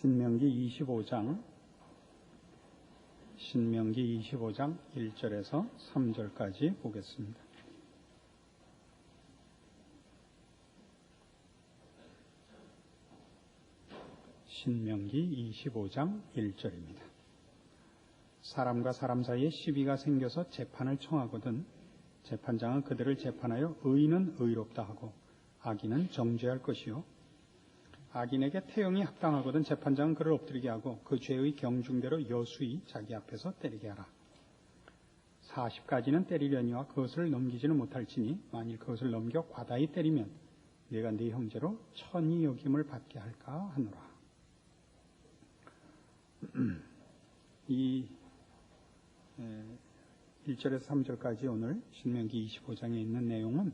신명기 25장 1절에서 3절까지 보겠습니다. 신명기 25장 1절입니다. 사람과 사람 사이에 시비가 생겨서 재판을 청하거든 재판장은 그들을 재판하여 의인은 의롭다 하고 악인은 정죄할 것이요 악인에게 태형이 합당하거든 재판장은 그를 엎드리게 하고 그 죄의 경중대로 여수히 자기 앞에서 때리게 하라. 40가지는 때리려니와 그것을 넘기지는 못할지니 만일 그것을 넘겨 과다히 때리면 네가 네 형제로 천히 여김을 받게 할까 하노라. 이 1절에서 3절까지 오늘 신명기 25장에 있는 내용은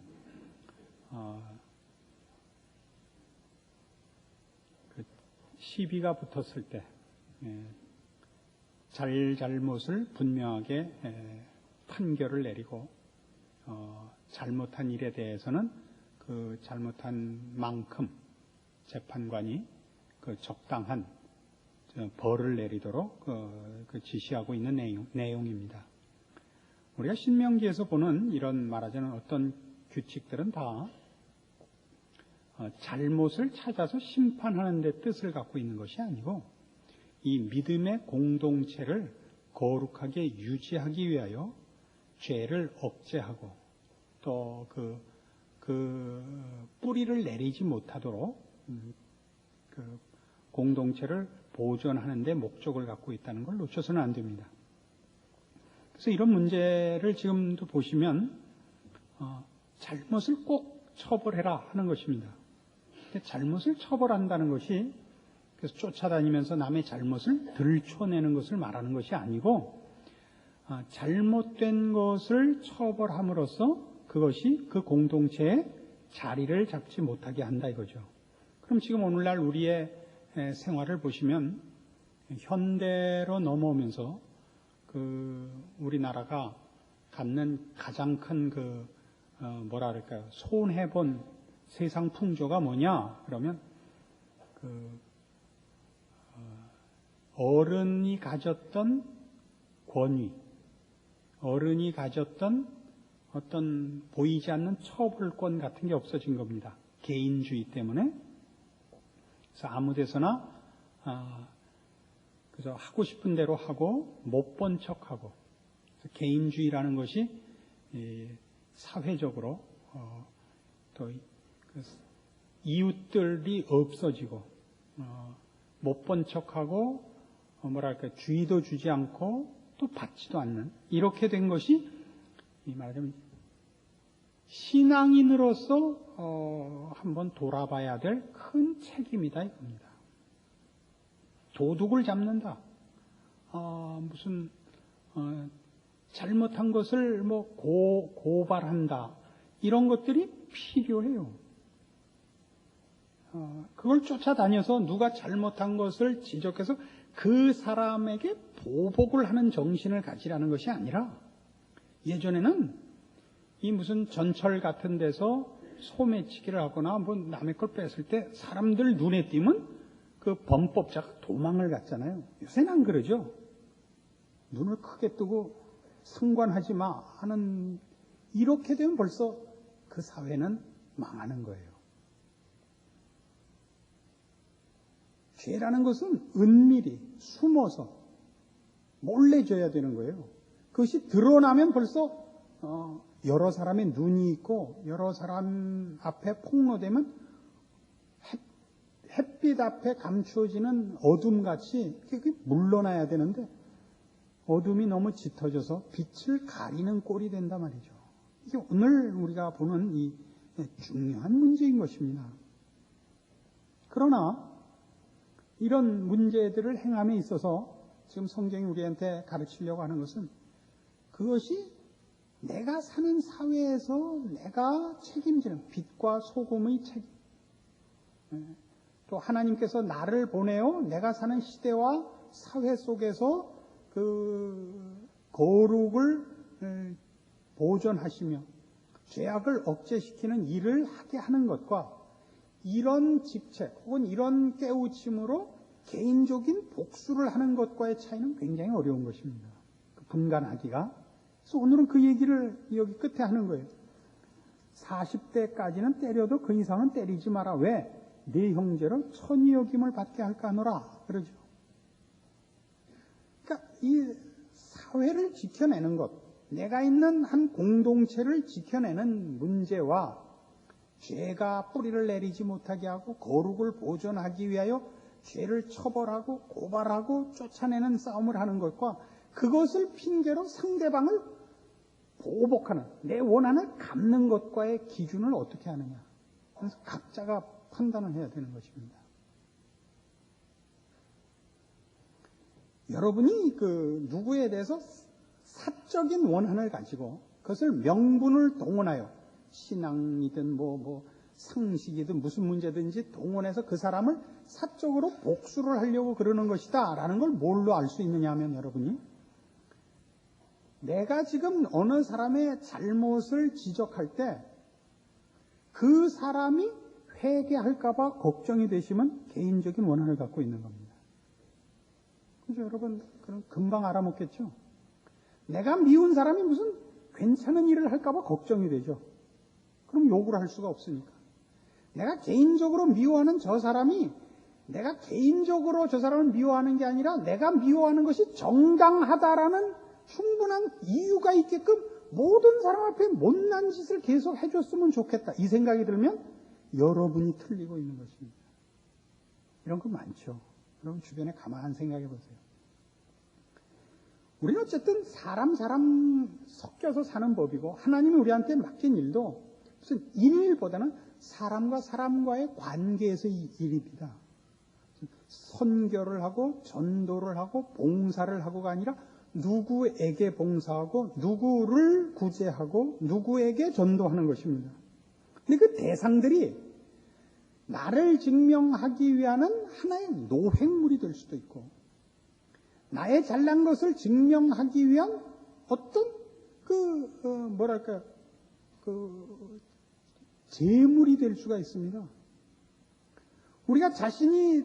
시비가 붙었을 때 잘못을 분명하게 판결을 내리고 잘못한 일에 대해서는 그 잘못한 만큼 재판관이 그 적당한 벌을 내리도록 지시하고 있는 내용입니다. 우리가 신명기에서 보는 이런 말하자면 어떤 규칙들은 다 잘못을 찾아서 심판하는 데 뜻을 갖고 있는 것이 아니고 이 믿음의 공동체를 거룩하게 유지하기 위하여 죄를 억제하고 또 그 뿌리를 내리지 못하도록 그 공동체를 보존하는 데 목적을 갖고 있다는 걸 놓쳐서는 안 됩니다. 그래서 이런 문제를 지금도 보시면 잘못을 꼭 처벌해라 하는 것입니다. 잘못을 처벌한다는 것이 그래서 쫓아다니면서 남의 잘못을 들춰내는 것을 말하는 것이 아니고 잘못된 것을 처벌함으로써 그것이 그 공동체에 자리를 잡지 못하게 한다 이거죠. 그럼 지금 오늘날 우리의 생활을 보시면 현대로 넘어오면서 우리나라가 갖는 가장 큰 뭐랄까요 손해본 세상 풍조가 뭐냐? 그러면 어른이 가졌던 권위, 어른이 가졌던 어떤 보이지 않는 처벌권 같은 게 없어진 겁니다. 개인주의 때문에. 그래서 아무 데서나 그래서 하고 싶은 대로 하고 못 본 척하고 개인주의라는 것이 사회적으로 또 이웃들이 없어지고 못 본 척하고 뭐랄까 주의도 주지 않고 또 받지도 않는 이렇게 된 것이 말하자면 신앙인으로서 한번 돌아봐야 될 큰 책임이다 이겁니다. 도둑을 잡는다. 무슨 잘못한 것을 고발한다. 이런 것들이 필요해요. 그걸 쫓아다녀서 누가 잘못한 것을 지적해서 그 사람에게 보복을 하는 정신을 가지라는 것이 아니라 예전에는 이 무슨 전철 같은 데서 소매치기를 하거나 뭐 남의 걸 뺐을 때 사람들 눈에 띄면 그 범법자가 도망을 갔잖아요. 요새는 안 그러죠. 눈을 크게 뜨고 상관하지 마 하는 이렇게 되면 벌써 그 사회는 망하는 거예요. 죄라는 것은 은밀히 숨어서 몰래 져야 되는 거예요. 그것이 드러나면 벌써 여러 사람의 눈이 있고 여러 사람 앞에 폭로되면 햇빛 앞에 감추어지는 어둠같이 그게 물러나야 되는데 어둠이 너무 짙어져서 빛을 가리는 꼴이 된단 말이죠. 이게 오늘 우리가 보는 이 중요한 문제인 것입니다. 그러나 이런 문제들을 행함에 있어서 지금 성경이 우리한테 가르치려고 하는 것은 그것이 내가 사는 사회에서 내가 책임지는 빛과 소금의 책임. 또 하나님께서 나를 보내어 내가 사는 시대와 사회 속에서 그 거룩을 보존하시며 죄악을 억제시키는 일을 하게 하는 것과 이런 직책 혹은 이런 깨우침으로 개인적인 복수를 하는 것과의 차이는 굉장히 어려운 것입니다. 분간하기가. 그래서 오늘은 그 얘기를 여기 끝에 하는 거예요. 40대까지는 때려도 그 이상은 때리지 마라. 왜? 네 형제로 천이 여김을 받게 할까 하노라. 그러죠. 그러니까 이 사회를 지켜내는 것, 내가 있는 한 공동체를 지켜내는 문제와 죄가 뿌리를 내리지 못하게 하고 거룩을 보존하기 위하여 죄를 처벌하고 고발하고 쫓아내는 싸움을 하는 것과 그것을 핑계로 상대방을 보복하는, 내 원한을 갚는 것과의 기준을 어떻게 하느냐. 그래서 각자가 판단을 해야 되는 것입니다. 여러분이 누구에 대해서 사적인 원한을 가지고 그것을 명분을 동원하여 신앙이든 상식이든 무슨 문제든지 동원해서 그 사람을 사적으로 복수를 하려고 그러는 것이다 라는 걸 뭘로 알 수 있느냐 하면 여러분이 내가 지금 어느 사람의 잘못을 지적할 때 그 사람이 회개할까봐 걱정이 되시면 개인적인 원한을 갖고 있는 겁니다. 그죠? 여러분, 그럼 금방 알아먹겠죠? 내가 미운 사람이 무슨 괜찮은 일을 할까봐 걱정이 되죠. 그럼 욕을 할 수가 없으니까. 내가 개인적으로 미워하는 저 사람이 내가 개인적으로 저 사람을 미워하는 게 아니라 내가 미워하는 것이 정당하다라는 충분한 이유가 있게끔 모든 사람 앞에 못난 짓을 계속 해줬으면 좋겠다. 이 생각이 들면 여러분이 틀리고 있는 것입니다. 이런 거 많죠. 여러분 주변에 가만히 생각해 보세요. 우리는 어쨌든 사람 섞여서 사는 법이고 하나님이 우리한테 맡긴 일도 무슨 일보다는 사람과 사람과의 관계에서의 일입니다. 선교를 하고 전도를 하고 봉사를 하고가 아니라 누구에게 봉사하고 누구를 구제하고 누구에게 전도하는 것입니다. 근데 그 대상들이 나를 증명하기 위한 하나의 노획물이 될 수도 있고 나의 잘난 것을 증명하기 위한 어떤 재물이 될 수가 있습니다. 우리가 자신이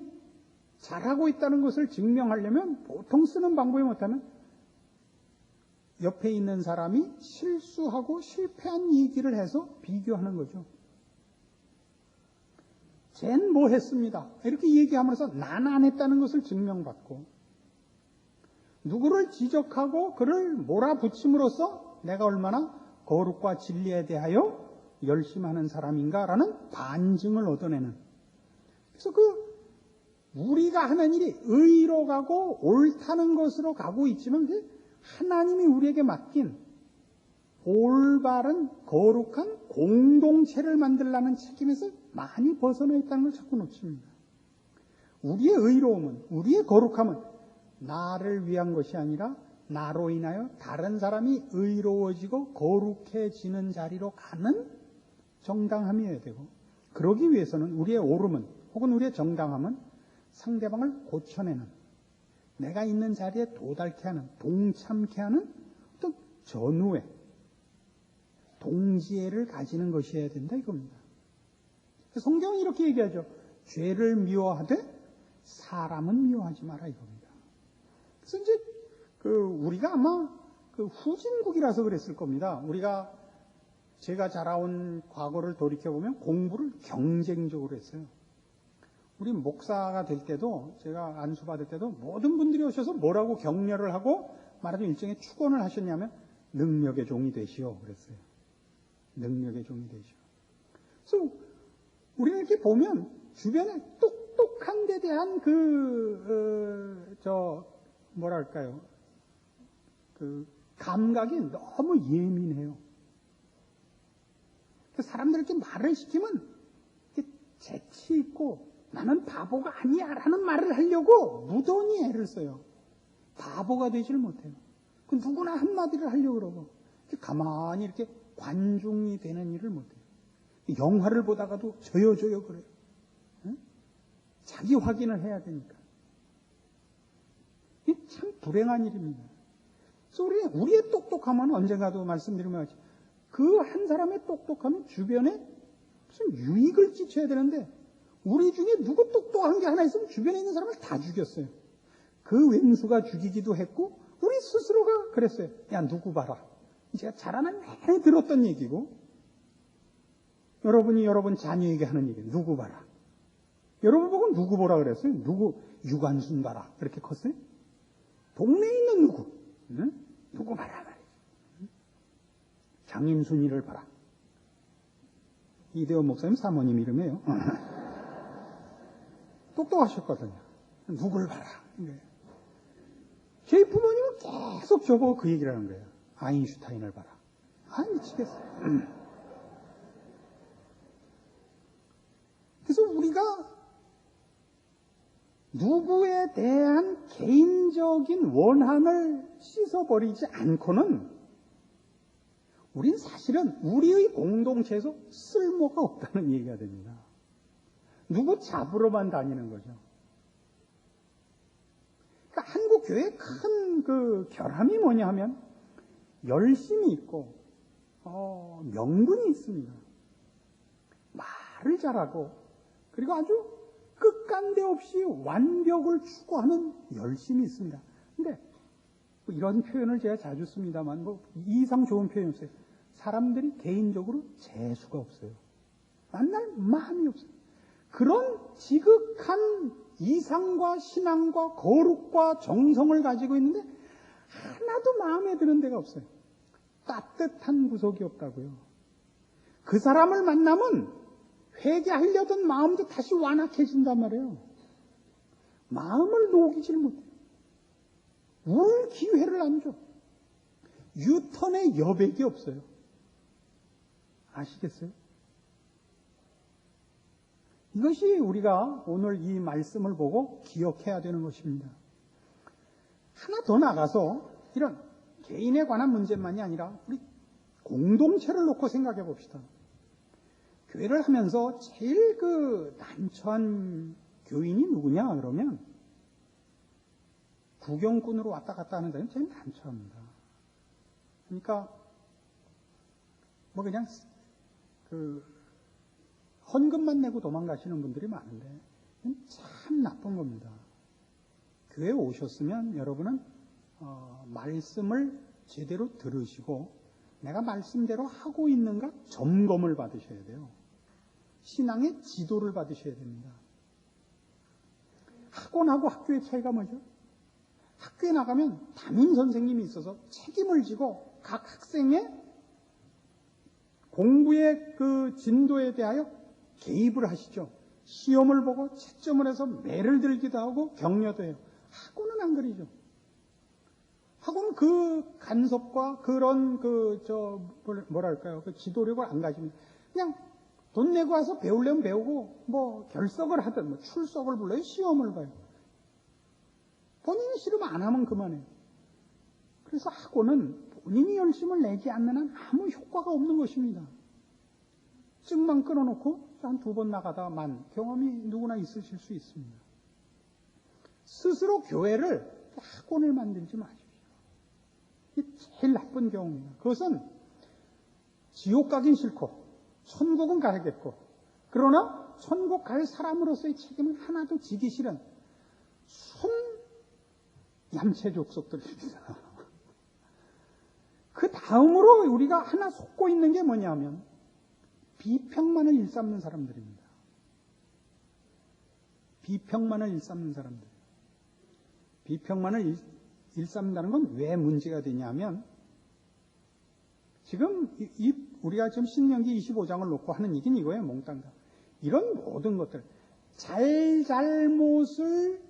잘하고 있다는 것을 증명하려면 보통 쓰는 방법이 못하면 옆에 있는 사람이 실수하고 실패한 얘기를 해서 비교하는 거죠. 쟨 뭐 했습니다. 이렇게 얘기하면서 난 안 했다는 것을 증명받고 누구를 지적하고 그를 몰아붙임으로써 내가 얼마나 거룩과 진리에 대하여 열심히 하는 사람인가라는 반증을 얻어내는. 그래서 우리가 하는 일이 의로 가고 옳다는 것으로 가고 있지만 하나님이 우리에게 맡긴 올바른 거룩한 공동체를 만들라는 책임에서 많이 벗어나 있다는 걸 자꾸 놓칩니다. 우리의 의로움은, 우리의 거룩함은 나를 위한 것이 아니라 나로 인하여 다른 사람이 의로워지고 거룩해지는 자리로 가는 정당함이어야 되고, 그러기 위해서는 우리의 옳음은 혹은 우리의 정당함은 상대방을 고쳐내는, 내가 있는 자리에 도달케 하는, 동참케 하는 어떤 전우애, 동지애를 가지는 것이어야 된다 이겁니다. 성경은 이렇게 얘기하죠. 죄를 미워하되 사람은 미워하지 마라 이겁니다. 그래서 이제 우리가 아마 후진국이라서 그랬을 겁니다. 제가 자라온 과거를 돌이켜보면 공부를 경쟁적으로 했어요. 우리 목사가 될 때도, 제가 안수받을 때도 모든 분들이 오셔서 뭐라고 격려를 하고 말하자면 일종의 축원을 하셨냐면 능력의 종이 되시오 그랬어요. 능력의 종이 되시오. 그래서 우리는 이렇게 보면 주변에 똑똑한 데 대한 감각이 너무 예민해요. 사람들 이렇게 말을 시키면 이렇게 재치 있고 나는 바보가 아니야 라는 말을 하려고 무던히 애를 써요. 바보가 되지를 못해요. 누구나 한마디를 하려고 그러고 가만히 이렇게 관중이 되는 일을 못해요. 영화를 보다가도 저요 그래요. 응? 자기 확인을 해야 되니까. 이게 참 불행한 일입니다. 그래서 우리의 똑똑함은 언젠가도 말씀드리면 그 한 사람의 똑똑함은 주변에 무슨 유익을 끼쳐야 되는데 우리 중에 누구 똑똑한 게 하나 있으면 주변에 있는 사람을 다 죽였어요. 그 왼수가 죽이기도 했고 우리 스스로가 그랬어요. 야, 누구 봐라. 제가 자라난 내내 들었던 얘기고, 여러분이 여러분 자녀에게 하는 얘기, 누구 봐라. 여러분 보고 누구 보라 그랬어요? 누구, 유관순 봐라. 그렇게 컸어요? 동네에 있는 누구, 응? 누구 봐라 말이죠. 장인순이를 봐라. 이대원 목사님 사모님 이름이에요. 똑똑하셨거든요. 누굴 봐라. 제 부모님은 계속 저보고 그 얘기를 하는 거예요. 아인슈타인을 봐라. 아, 미치겠어요. 그래서 우리가 누구에 대한 개인적인 원한을 씻어버리지 않고는 우린 사실은 우리의 공동체에서 쓸모가 없다는 얘기가 됩니다. 누구 잡으러만 다니는 거죠. 그러니까 한국 교회의 큰 그 결함이 뭐냐 하면 열심이 있고 명분이 있습니다. 말을 잘하고 그리고 아주 끝간데 없이 완벽을 추구하는 열심이 있습니다. 근데 뭐 이런 표현을 제가 자주 씁니다만 뭐 이상 좋은 표현이 없어요. 사람들이 개인적으로 재수가 없어요. 만날 마음이 없어요. 그런 지극한 이상과 신앙과 거룩과 정성을 가지고 있는데 하나도 마음에 드는 데가 없어요. 따뜻한 구석이 없다고요. 그 사람을 만나면 회개하려던 마음도 다시 완악해진단 말이에요. 마음을 녹이질 못해요. 울 기회를 안 줘. 유턴의 여백이 없어요. 아시겠어요? 이것이 우리가 오늘 이 말씀을 보고 기억해야 되는 것입니다. 하나 더 나가서 이런 개인에 관한 문제만이 아니라 우리 공동체를 놓고 생각해 봅시다. 교회를 하면서 제일 그 난처한 교인이 누구냐 그러면 구경꾼으로 왔다 갔다 하는 사람이 제일 난처합니다. 그러니까 뭐 그냥 그 헌금만 내고 도망가시는 분들이 많은데 참 나쁜 겁니다. 교회에 오셨으면 여러분은 말씀을 제대로 들으시고 내가 말씀대로 하고 있는가 점검을 받으셔야 돼요. 신앙의 지도를 받으셔야 됩니다. 학원하고 학교의 차이가 뭐죠? 학교에 나가면 담임 선생님이 있어서 책임을 지고 각 학생의 공부의 그 진도에 대하여 개입을 하시죠. 시험을 보고 채점을 해서 매를 들기도 하고 격려도 해요. 학원은 안 그러죠. 학원은 그 간섭과 그런 그 지도력을 안 가집니다. 그냥 돈 내고 와서 배우려면 배우고 뭐 결석을 하든 뭐 출석을 불러요. 시험을 봐요. 본인이 싫으면 안 하면 그만해요. 그래서 학원은 본인이 열심을 내지 않는 한 아무 효과가 없는 것입니다. 증만 끊어놓고 한 2번 나가다만 경험이 누구나 있으실 수 있습니다. 스스로 교회를 학원을 만들지 마십시오. 이게 제일 나쁜 경우입니다. 그것은 지옥 가긴 싫고 천국은 가야겠고 그러나 천국 갈 사람으로서의 책임은 하나도 지기 싫은 순 얌체 족속들입니다. 그 다음으로 우리가 하나 속고 있는 게 뭐냐면 비평만을 일삼는 사람들입니다. 비평만을 일삼는 사람들. 비평만을 일삼는다는 건 왜 문제가 되냐면 지금 우리가 지금 신명기 25장을 놓고 하는 얘기는 이거예요. 몽땅 다. 이런 모든 것들 잘못을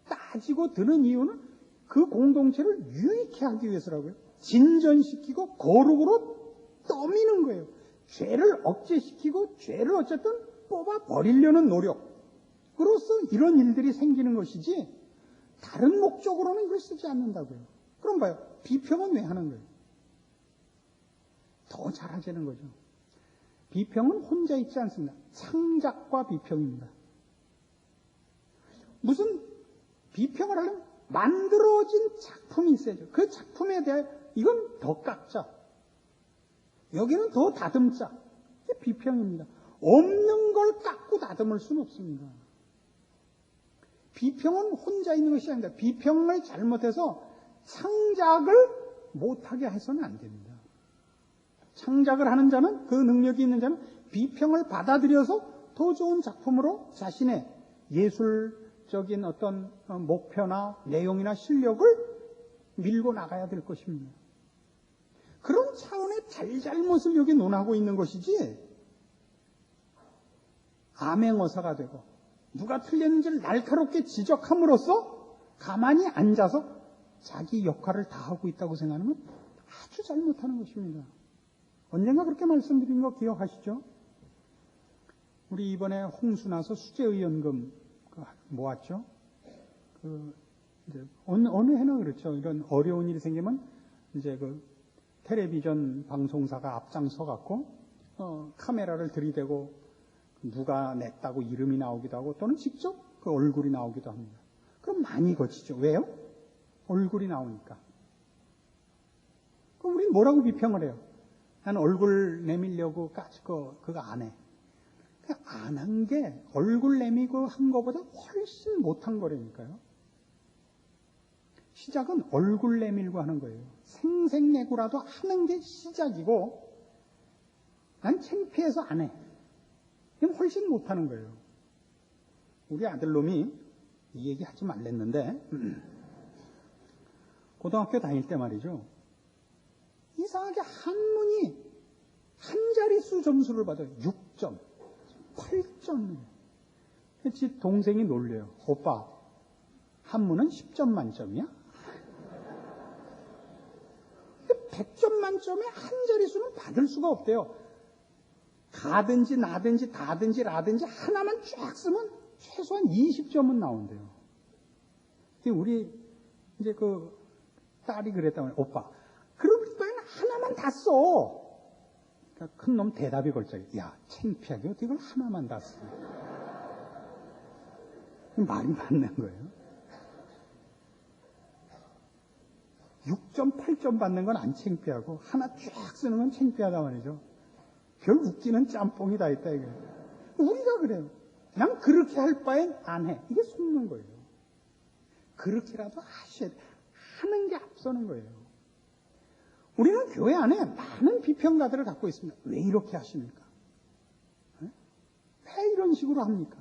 따지고 드는 이유는 그 공동체를 유익해 하기 위해서라고요. 진전시키고 거룩으로 떠미는 거예요. 죄를 억제시키고 죄를 어쨌든 뽑아버리려는 노력으로서 이런 일들이 생기는 것이지 다른 목적으로는 이걸 쓰지 않는다고요. 그럼 봐요. 비평은 왜 하는 거예요? 더 잘하자는 거죠. 비평은 혼자 있지 않습니다. 창작과 비평입니다. 무슨 비평을 하려면 만들어진 작품이 있어야죠. 그 작품에 대해 이건 더 깎자. 여기는 더 다듬자. 이게 비평입니다. 없는 걸 깎고 다듬을 수는 없습니다. 비평은 혼자 있는 것이 아닙니다. 비평을 잘못해서 창작을 못하게 해서는 안 됩니다. 창작을 하는 자는, 그 능력이 있는 자는 비평을 받아들여서 더 좋은 작품으로 자신의 예술적인 어떤 목표나 내용이나 실력을 밀고 나가야 될 것입니다. 그런 차원의 잘잘못을 여기 논하고 있는 것이지, 암행어사가 되고 누가 틀렸는지를 날카롭게 지적함으로써 가만히 앉아서 자기 역할을 다하고 있다고 생각하는 건 아주 잘못하는 것입니다. 언젠가 그렇게 말씀드린 거 기억하시죠? 우리 이번에 홍수 나서 수재의원금 모았죠? 이제 어느 해나 그렇죠. 이런 어려운 일이 생기면 이제 텔레비전 방송사가 앞장서 갖고 카메라를 들이대고 누가 냈다고 이름이 나오기도 하고 또는 직접 그 얼굴이 나오기도 합니다. 그럼 많이 거치죠. 왜요? 얼굴이 나오니까. 그럼 우리는 뭐라고 비평을 해요? 난 얼굴 내밀려고 그거 안 해. 안 한 게 얼굴 내미고 한 것보다 훨씬 못한 거라니까요. 시작은 얼굴 내밀고 하는 거예요. 생색내고라도 하는 게 시작이고, 난 창피해서 안 해. 그럼 훨씬 못하는 거예요. 우리 아들놈이 이 얘기 하지 말랬는데, 고등학교 다닐 때 말이죠. 이상하게 한문이 한 자릿수 점수를 받아요. 6점, 8점. 집 동생이 놀려요. 오빠, 한문은 10점 만점이야? 100점 만점에 한 자릿수는 받을 수가 없대요. 가든지 나든지 다든지 라든지 하나만 쫙 쓰면 최소한 20점은 나온대요. 우리 이제 딸이 그랬다면, 오빠, 그럴 바에는 하나만 다 써. 그러니까 큰 놈 대답이 걸작해. 야, 창피하게 어떻게 그걸 하나만 다 써. 말이 맞는 거예요. 6점, 8점 받는 건 안 창피하고 하나 쫙 쓰는 건 창피하다 말이죠. 별 웃기는 짬뽕이 다 있다 이거예요. 우리가 그래요. 그냥 그렇게 할 바엔 안 해. 이게 속는 거예요. 그렇게라도 하셔야 돼. 하는 게 앞서는 거예요. 우리는 교회 안에 많은 비평가들을 갖고 있습니다. 왜 이렇게 하십니까? 왜 이런 식으로 합니까?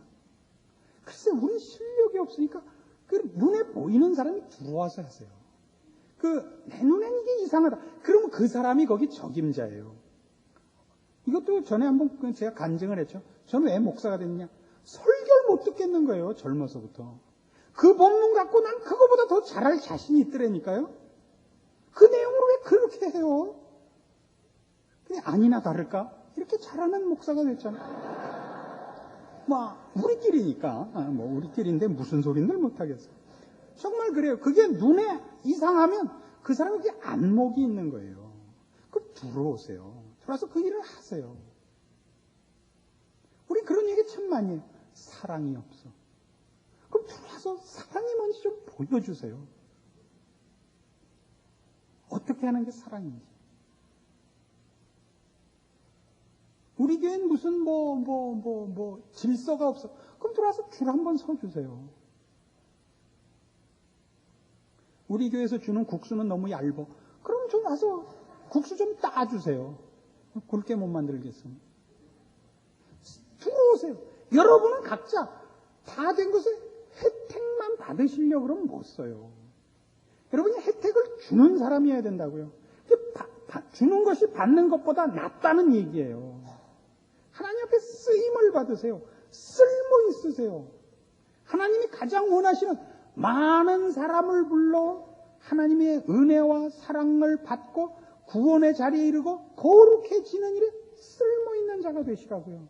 글쎄, 우리 실력이 없으니까 그 눈에 보이는 사람이 들어와서 하세요. 내 눈엔 이게 이상하다. 그러면 그 사람이 거기 적임자예요. 이것도 전에 한번 제가 간증을 했죠. 저는 왜 목사가 됐냐? 설교를 못 듣겠는 거예요. 젊어서부터. 그 본문 갖고 난 그거보다 더 잘할 자신이 있더라니까요. 그 내용으로 왜 그렇게 해요? 그냥 아니나 다를까? 이렇게 잘하는 목사가 됐잖아요. 우리끼리니까. 우리끼리인데 무슨 소리를 못하겠어요. 정말 그래요. 그게 눈에 이상하면 그 사람에게 안목이 있는 거예요. 그럼 들어오세요. 들어와서 그 일을 하세요. 우리 그런 얘기 참 많이 해요. 사랑이 없어. 그럼 들어와서 사랑이 뭔지 좀 보여주세요. 어떻게 하는 게 사랑인지. 우리 교회는 무슨 질서가 없어. 그럼 들어와서 줄 한번 서주세요. 우리 교회에서 주는 국수는 너무 얇어. 그럼 좀 와서 국수 좀 따주세요. 굵게 못 만들겠습니다. 들어오세요. 여러분은 각자 다 된 것을 혜택만 받으시려고 그러면 못 써요. 여러분이 혜택을 주는 사람이어야 된다고요. 주는 것이 받는 것보다 낫다는 얘기예요. 하나님 앞에 쓰임을 받으세요. 쓸모 있으세요. 하나님이 가장 원하시는 많은 사람을 불러 하나님의 은혜와 사랑을 받고 구원의 자리에 이르고 거룩해지는 일에 쓸모 있는 자가 되시라고요.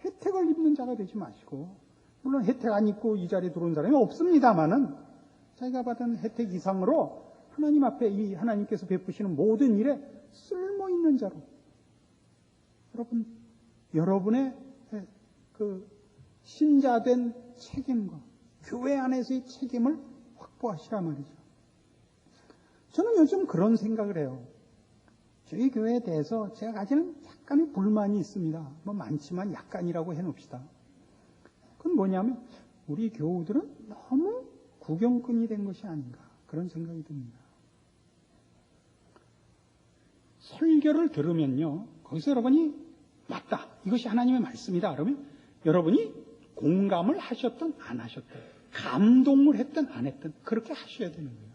혜택을 입는 자가 되지 마시고, 물론 혜택 안 입고 이 자리에 들어온 사람이 없습니다만은 자기가 받은 혜택 이상으로 하나님 앞에 이 하나님께서 베푸시는 모든 일에 쓸모 있는 자로 여러분의 그 신자된 책임과 교회 안에서의 책임을 확보하시라 말이죠. 저는 요즘 그런 생각을 해요. 저희 교회에 대해서 제가 가지는 약간의 불만이 있습니다. 뭐 많지만 약간이라고 해놓읍시다. 그건 뭐냐면 우리 교우들은 너무 구경꾼이 된 것이 아닌가 그런 생각이 듭니다. 설교를 들으면요, 거기서 여러분이 맞다, 이것이 하나님의 말씀이다 그러면 여러분이 공감을 하셨든 안 하셨든, 감동을 했든 안 했든 그렇게 하셔야 되는 거예요.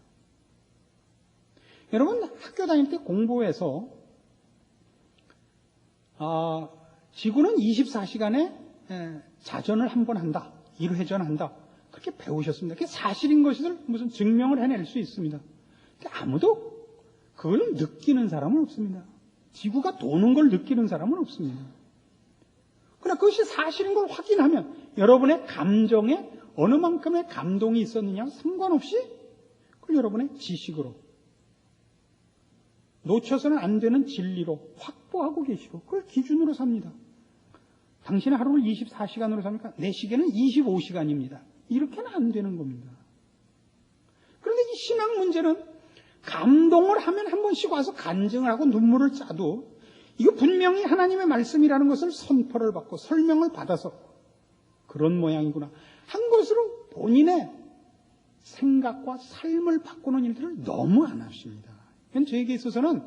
여러분 학교 다닐 때 공부해서 지구는 24시간에 자전을 한 번 한다, 1회전한다, 그렇게 배우셨습니다. 그게 사실인 것을 무슨 증명을 해낼 수 있습니다. 아무도 그걸 느끼는 사람은 없습니다. 지구가 도는 걸 느끼는 사람은 없습니다. 그러나 그것이 사실인 걸 확인하면 여러분의 감정에 어느 만큼의 감동이 있었느냐 상관없이 그걸 여러분의 지식으로, 놓쳐서는 안 되는 진리로 확보하고 계시고 그걸 기준으로 삽니다. 당신의 하루를 24시간으로 삽니까? 내 시계는 25시간입니다. 이렇게는 안 되는 겁니다. 그런데 이 신앙 문제는 감동을 하면 한 번씩 와서 간증을 하고 눈물을 짜도 이거 분명히 하나님의 말씀이라는 것을 선포를 받고 설명을 받아서 그런 모양이구나 한 것으로 본인의 생각과 삶을 바꾸는 일들을 너무 안 하십니다. 이건 저에게 있어서는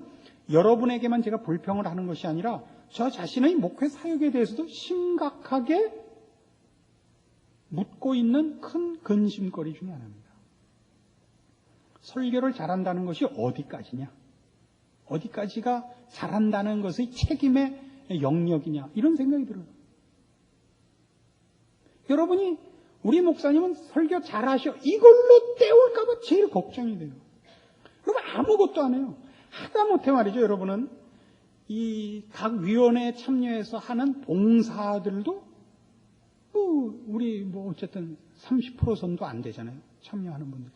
여러분에게만 제가 불평을 하는 것이 아니라 저 자신의 목회 사역에 대해서도 심각하게 묻고 있는 큰 근심거리 중에 하나입니다. 설교를 잘한다는 것이 어디까지냐? 어디까지가 잘한다는 것의 책임의 영역이냐? 이런 생각이 들어요. 여러분이 우리 목사님은 설교 잘하셔 이걸로 때울까봐 제일 걱정이 돼요. 그럼 아무것도 안 해요. 하다못해 말이죠. 여러분은 이 각 위원회에 참여해서 하는 봉사들도 우리 어쨌든 30% 선도 안 되잖아요. 참여하는 분들.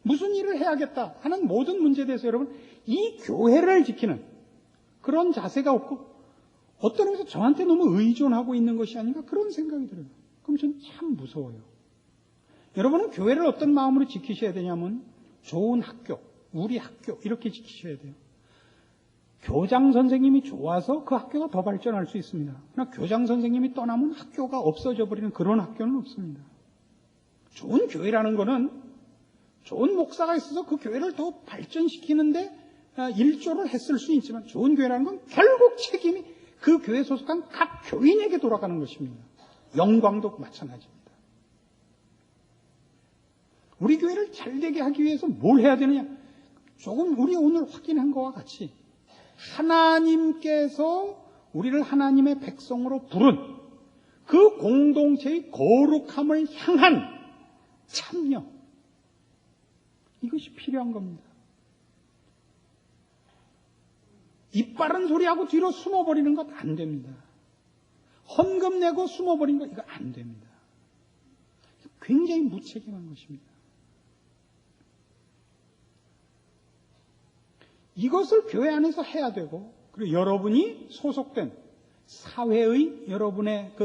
무슨 일을 해야겠다 하는 모든 문제에 대해서 여러분 이 교회를 지키는 그런 자세가 없고 어떤 의미에서 저한테 너무 의존하고 있는 것이 아닌가 그런 생각이 들어요. 그럼 전 참 무서워요. 여러분은 교회를 어떤 마음으로 지키셔야 되냐면 좋은 학교, 우리 학교 이렇게 지키셔야 돼요. 교장 선생님이 좋아서 그 학교가 더 발전할 수 있습니다. 그러나 교장 선생님이 떠나면 학교가 없어져 버리는 그런 학교는 없습니다. 좋은 교회라는 거는 좋은 목사가 있어서 그 교회를 더 발전시키는데 일조를 했을 수 있지만 좋은 교회라는 건 결국 책임이 그 교회에 소속한 각 교인에게 돌아가는 것입니다. 영광도 마찬가지입니다. 우리 교회를 잘되게 하기 위해서 뭘 해야 되느냐? 조금 우리 오늘 확인한 것과 같이 하나님께서 우리를 하나님의 백성으로 부른 그 공동체의 거룩함을 향한 참여, 이것이 필요한 겁니다. 입 바른 소리하고 뒤로 숨어버리는 것 안 됩니다. 헌금 내고 숨어버리는 것 이거 안 됩니다. 굉장히 무책임한 것입니다. 이것을 교회 안에서 해야 되고, 그리고 여러분이 소속된 사회의 여러분의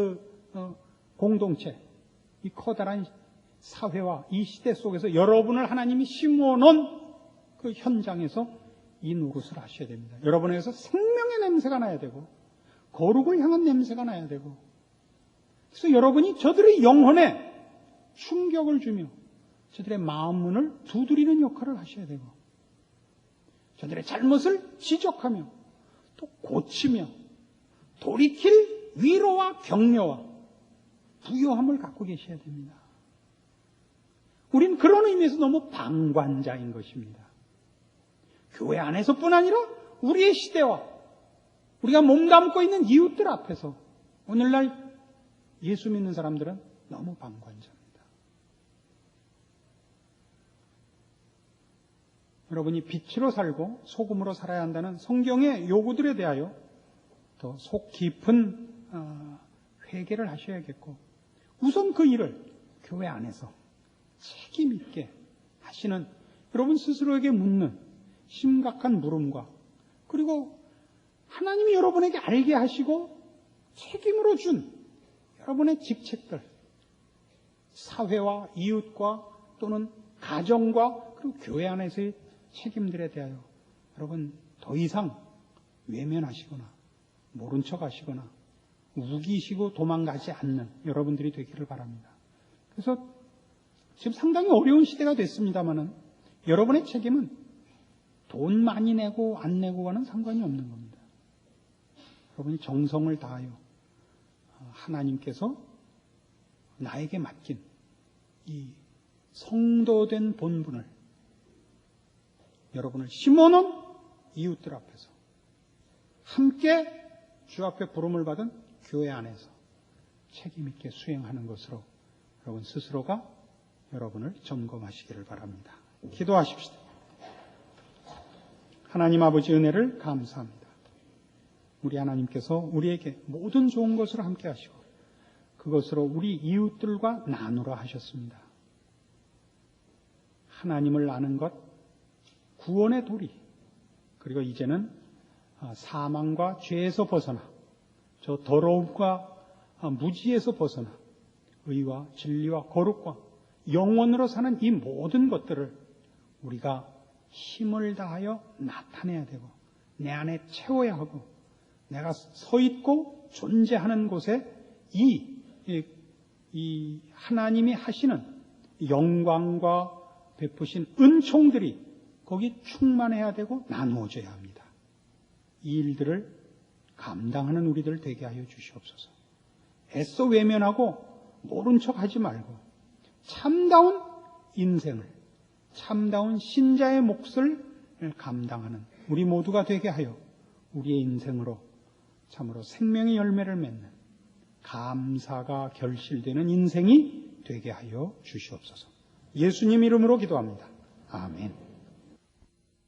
공동체, 이 커다란 사회와 이 시대 속에서 여러분을 하나님이 심어놓은 그 현장에서 이 노릇을 하셔야 됩니다. 여러분에게서 생명의 냄새가 나야 되고 거룩을 향한 냄새가 나야 되고, 그래서 여러분이 저들의 영혼에 충격을 주며 저들의 마음 문을 두드리는 역할을 하셔야 되고, 저들의 잘못을 지적하며 또 고치며 돌이킬 위로와 격려와 부요함을 갖고 계셔야 됩니다. 우린 그런 의미에서 너무 방관자인 것입니다. 교회 안에서뿐 아니라 우리의 시대와 우리가 몸담고 있는 이웃들 앞에서 오늘날 예수 믿는 사람들은 너무 방관자입니다. 여러분이 빛으로 살고 소금으로 살아야 한다는 성경의 요구들에 대하여 더 속 깊은 회개를 하셔야겠고, 우선 그 일을 교회 안에서 책임 있게 하시는 여러분 스스로에게 묻는 심각한 물음과, 그리고 하나님이 여러분에게 알게 하시고 책임으로 준 여러분의 직책들, 사회와 이웃과 또는 가정과 그리고 교회 안에서의 책임들에 대하여 여러분 더 이상 외면하시거나 모른 척 하시거나 우기시고 도망가지 않는 여러분들이 되기를 바랍니다. 그래서 지금 상당히 어려운 시대가 됐습니다마는 여러분의 책임은 돈 많이 내고 안 내고와는 상관이 없는 겁니다. 여러분이 정성을 다하여 하나님께서 나에게 맡긴 이 성도된 본분을 여러분을 심어놓은 이웃들 앞에서 함께 주 앞에 부름을 받은 교회 안에서 책임 있게 수행하는 것으로 여러분 스스로가 여러분을 점검하시기를 바랍니다. 기도하십시다. 하나님 아버지 은혜를 감사합니다. 우리 하나님께서 우리에게 모든 좋은 것을 함께 하시고 그것으로 우리 이웃들과 나누라 하셨습니다. 하나님을 아는 것, 구원의 도리, 그리고 이제는 사망과 죄에서 벗어나 저 더러움과 무지에서 벗어나 의와 진리와 거룩과 영원으로 사는 이 모든 것들을 우리가 힘을 다하여 나타내야 되고 내 안에 채워야 하고 내가 서 있고 존재하는 곳에 이 하나님이 하시는 영광과 베푸신 은총들이 거기 충만해야 되고 나누어져야 합니다. 이 일들을 감당하는 우리들 되게 하여 주시옵소서. 애써 외면하고 모른 척 하지 말고 참다운 인생을, 참다운 신자의 몫을 감당하는 우리 모두가 되게 하여 우리의 인생으로 참으로 생명의 열매를 맺는 감사가 결실되는 인생이 되게 하여 주시옵소서. 예수님 이름으로 기도합니다. 아멘.